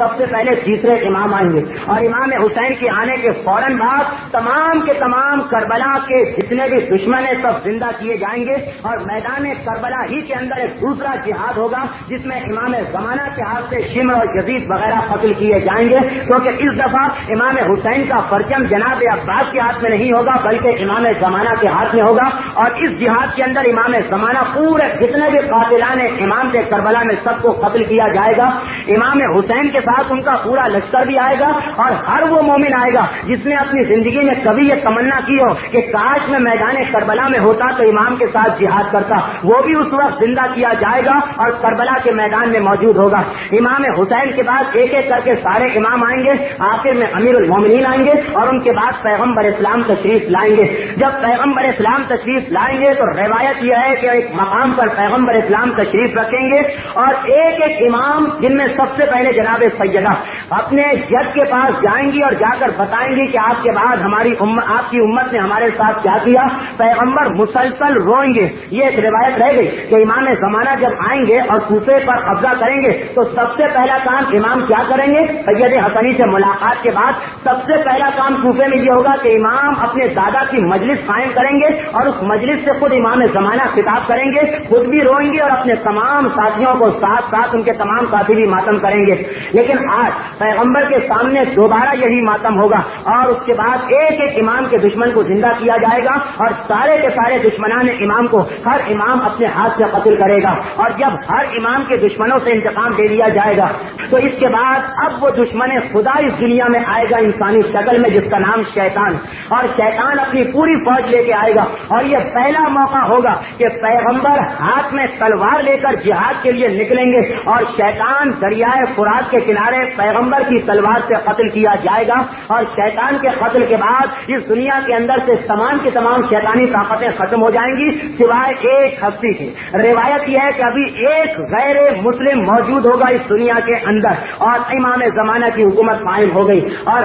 سب سے پہلے تیسرے امام آئیں گے اور امام حسین کے آنے کے فوراً بعد تمام کے تمام کربلا کے جتنے بھی دشمن ہیں سب زندہ کیے جائیں گے اور میدان کربلا ہی کے اندر ایک دوسرا جہاد ہوگا جس میں امام زمانہ کے ہاتھ سے شمر اور یزید وغیرہ قتل کیے جائیں گے، کیونکہ اس دفعہ امام حسین کا پرچم جناب عباس کے ہاتھ میں نہیں ہوگا بلکہ امام زمانہ کے ہاتھ میں ہوگا، اور اس جہاد کے اندر امام زمانہ پورے جتنے بھی قاتلان امام کے کربلا میں سب کو قتل کیا جائے گا۔ امام حسین کے ساتھ ان کا پورا لشکر بھی آئے گا اور ہر وہ مومن آئے گا جس نے اپنی زندگی میں کبھی یہ تمنا کی ہو کہ کاش میں میدان کربلا میں ہوتا تو امام کے ساتھ جہاد کرتا، وہ بھی اس وقت زندہ کیا جائے گا اور کربلا کے میدان میں موجود ہوگا۔ امام حسین کے بعد ایک ایک کر کے سارے امام آئیں گے، آخر میں امیر المومنین آئیں گے اور ان کے بعد پیغمبر اسلام تشریف لائیں گے۔ جب پیغمبر اسلام تشریف لائیں گے تو روایت یہ ہے کہ ایک مقام پر پیغمبر اسلام تشریف رکھیں گے اور ایک ایک امام جن میں سب سے پہلے جناب سیدہ اپنے جج کے پاس جائیں گی اور جا کر بتائیں گی کہ آپ کے بعد آپ کی امت نے ہمارے ساتھ کیا کیا۔ پیغمبر مسلسل روئیں گے۔ یہ ایک روایت رہ گئی کہ امام زمانہ جب آئیں گے اور کوفے پر قبضہ کریں گے تو سب سے پہلا کام امام کیا کریں گے؟ سید حسنی سے ملاقات کے بعد سب سے پہلا کام کوفے میں یہ ہوگا کہ امام اپنے دادا کی مجلس قائم کریں گے اور اس مجلس سے خود امام زمانہ خطاب کریں گے، خود بھی روئیں گے اور اپنے تمام ساتھیوں کو ساتھ ساتھ ان کے تمام ساتھی بھی ماتم کریں گے۔ لیکن آج پیغمبر کے سامنے دوبارہ یہی ماتم ہوگا اور اس کے بعد ایک ایک امام کے دشمن کو زندہ کیا جائے گا اور سارے کے سارے دشمنان امام کو ہر امام اپنے ہاتھ سے قتل کرے گا، اور جب ہر امام کے دشمنوں سے انتقام دے لیا جائے گا تو اس کے بعد اب وہ دشمن خدا اس دنیا میں آئے گا انسانی شکل میں، جس کا نام شیطان، اور شیطان اپنی پوری فوج لے کے آئے گا اور یہ پہلا موقع ہوگا کہ پیغمبر ہاتھ میں تلوار لے کر جہاد کے لیے نکلیں گے اور شیطان دریائے فرات کے کنارے پیغمبر کی تلوار سے قتل کیا جائے گا، اور شیطان کے قتل کے بعد اس دنیا کے اندر سے تمام کی تمام شیطانی طاقتیں ختم ہو جائیں گی سوائے ایک ہستی کی۔ روایت یہ ہے کہ ابھی ایک غیر مسلم موجود ہوگا اس دنیا کے اندر اور امام زمانہ کی حکومت قائم ہو گئی، اور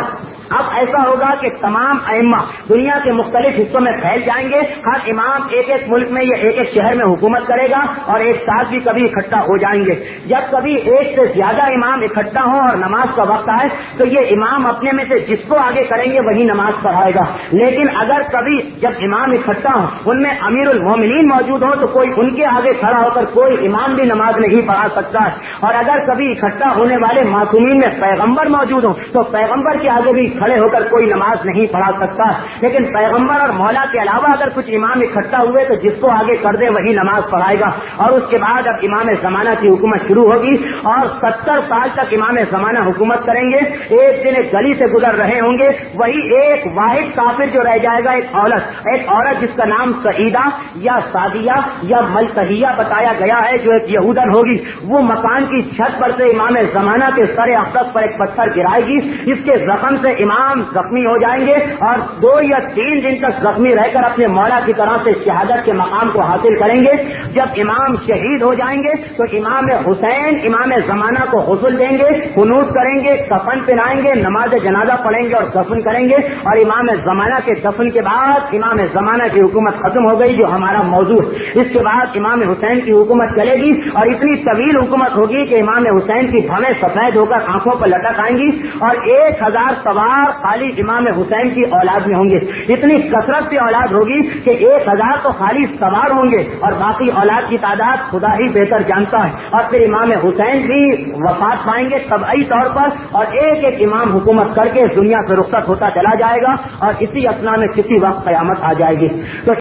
اب ایسا ہوگا کہ تمام ائمہ دنیا کے مختلف حصوں میں پھیل جائیں گے، ہر امام ایک ایک ملک میں یا ایک ایک شہر میں حکومت کرے گا اور ایک ساتھ بھی کبھی اکٹھا ہو جائیں گے۔ جب کبھی ایک سے زیادہ امام اکٹھا ہوں اور نماز کا وقت آئے تو یہ امام اپنے میں سے جس کو آگے کریں گے وہی نماز پڑھائے گا، لیکن اگر کبھی جب امام اکٹھا ہوں ان میں امیر المومنین موجود ہوں تو کوئی ان کے آگے کھڑا ہو کر کوئی امام بھی نماز نہیں پڑھا سکتا ہے، اور اگر کبھی اکٹھا ہونے والے معصومین میں پیغمبر موجود ہوں تو پیغمبر کے آگے بھی کھڑے ہو کر کوئی نماز نہیں پڑھا سکتا، لیکن پیغمبر اور مولا کے علاوہ اگر کچھ امام اکٹھا ہوئے تو جس کو آگے کر دے وہی نماز پڑھائے گا، اور اس کے بعد اب امام زمانہ کی حکومت شروع ہوگی اور 70 سال تک امام زمانہ حکومت کریں گے۔ ایک دن ایک گلی سے گزر رہے ہوں گے، وہی ایک واحد کافر جو رہ جائے گا، ایک عورت جس کا نام سعیدہ یا سعدیہ یا ملتحیہ بتایا گیا ہے، جو ایک یہودن ہوگی، وہ مکان کی چھت پر سے امام زمانہ کے سر اقدس پر ایک پتھر گرائے گی، اس کے زخم سے امام زخمی ہو جائیں گے اور 2 یا 3 دن تک زخمی رہ کر اپنے مولا کی طرح سے شہادت کے مقام کو حاصل کریں گے۔ جب امام شہید ہو جائیں گے تو امام حسین امام زمانہ کو غسل دیں گے، قنوت کریں گے، کفن پہنائیں گے، نماز جنازہ پڑھیں گے اور دفن کریں گے، اور امام زمانہ کے دفن کے بعد امام زمانہ کی حکومت ختم ہو گئی جو ہمارا موضوع ہے۔ اس کے بعد امام حسین کی حکومت چلے گی اور اتنی طویل حکومت ہوگی کہ امام حسین کی بھویں سفید ہو کر آنکھوں پر لٹک آئیں گی اور 1000 سوار خالی امام حسین کی اولاد میں ہوں گے۔ اتنی کثرت سے اولاد ہوگی کہ 1000 تو خالی سوار ہوں گے اور باقی اولاد کی تعداد خدا ہی بہتر جانتا ہے، اور پھر امام حسین بھی وفات پائیں گے طبعی طور پر، اور ایک ایک امام حکومت کر کے دنیا سے رخصت ہوتا چلا جائے گا اور اسی اثنا میں کسی وقت قیامت آ جائے گی۔ تو